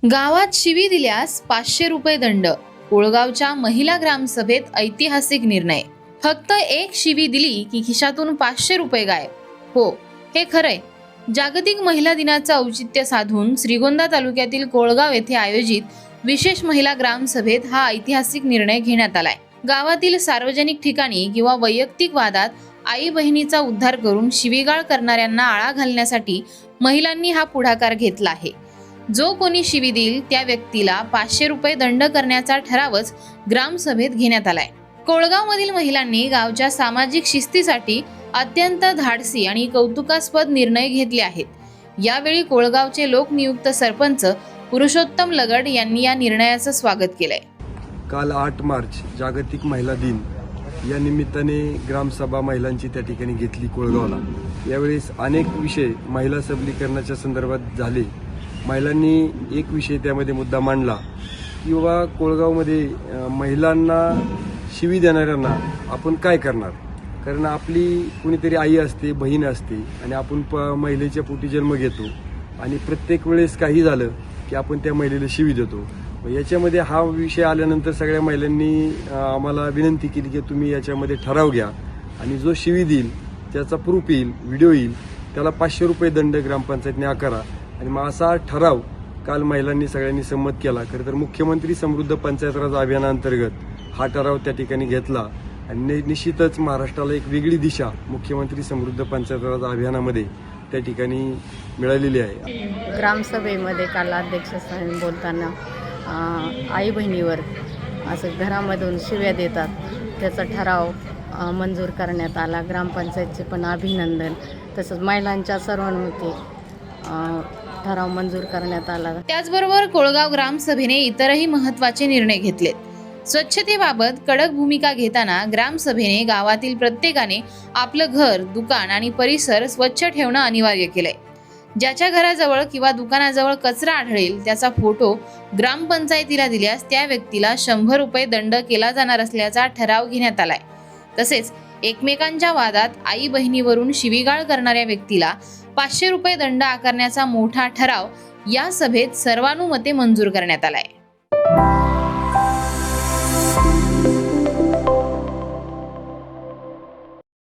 गावात शिवी दिल्यास 500 रुपये दंड. कोळगावच्या महिला ग्रामसभेत ऐतिहासिक निर्णय. फक्त एक शिवी दिली की खिशातून 500 रुपये गायब. हो, हे खरंय. जागतिक महिला दिनाचं औचित्य साधून श्रीगोंदा तालुक्यातील कोळगाव येथे आयोजित विशेष महिला ग्रामसभेत हा ऐतिहासिक निर्णय घेण्यात आलाय. गावातील सार्वजनिक ठिकाणी किंवा वैयक्तिक वादात आई बहिणीचा उद्धार करून शिवीगाळ करणाऱ्यांना आळा घालण्यासाठी महिलांनी हा पुढाकार घेतला आहे. जो कोणी शिवी देईल त्या व्यक्तीला 500 रुपये दंड करण्याचा ठरावच ग्रामसभेत घेण्यात आलाय. कोळगावमधील महिलांनी गावच्या सामाजिक शिस्तीसाठी अत्यंत धाडसी आणि कौतुकास्पद निर्णय घेतले आहेत. यावेळी कोळगावचे लोकनियुक्त सरपंच पुरुषोत्तम लगड यांनी या निर्णयाचं स्वागत केलंय. काल 8 मार्च जागतिक महिला दिन या निमित्ताने ग्रामसभा महिलांची त्या ठिकाणी घेतली कोळगावला. यावेळेस अनेक विषय महिला सबलीकरणाच्या संदर्भात झाले. महिलांनी एक विषय त्यामध्ये मुद्दा मांडला की बाबा कोळगावमध्ये महिलांना शिवी देणाऱ्यांना आपण काय करणार, कारण आपली कुणीतरी आई असते, बहीण असते आणि आपण महिलेच्या पोटी जन्म घेतो आणि प्रत्येक वेळेस काही झालं की आपण त्या महिलेला शिवी देतो. याच्यामध्ये हा विषय आल्यानंतर सगळ्या महिलांनी आम्हाला विनंती केली की तुम्ही याच्यामध्ये ठराव घ्या आणि जो शिवी देईल त्याचा प्रूफ येईल, व्हिडिओ येईल, त्याला 500 रुपये दंड ग्रामपंचायतने आकारा. आणि मग असा ठराव काल महिलांनी सगळ्यांनी संमत केला. खरं तर मुख्यमंत्री समृद्ध पंचायत राज अभियानाअंतर्गत हा ठराव त्या ठिकाणी घेतला आणि निश्चितच महाराष्ट्राला एक वेगळी दिशा मुख्यमंत्री समृद्ध पंचायत राज अभियानामध्ये त्या ठिकाणी मिळालेली आहे. ग्रामसभेमध्ये काल अध्यक्षस्थानी बोलताना आई बहिणीवर असं घरामधून शिव्या देतात त्याचा ठराव मंजूर करण्यात आला. ग्रामपंचायतचे पण अभिनंदन. तसंच महिलांच्या सर्वानुमते ठराव मंजूर करण्यात आला. त्याचबरोबर कोळगाव ग्रामसभेने इतरही महत्त्वाचे निर्णय घेतलेत. स्वच्छतेबाबत कडक भूमिका घेताना ग्रामसभेने गावातील प्रत्येकाने आपलं घर, दुकान आणि परिसर स्वच्छ ठेवणं अनिवार्य केलंय. ज्याच्या घराजवळ किंवा दुकानाजवळ कचरा आढळेल त्याचा फोटो ग्रामपंचायतीला दिल्यास त्या व्यक्तीला 100 रुपये दंड केला जाणार असल्याचा ठराव घेण्यात आलाय. तसेच एकमेकांच्या वादात आई बहिणीवरून शिवीगाळ करणाऱ्या व्यक्तीला 500 रुपये दंड आकारण्याचा मोठा ठराव या सभेत सर्वानुमते मंजूर करण्यात आलाय.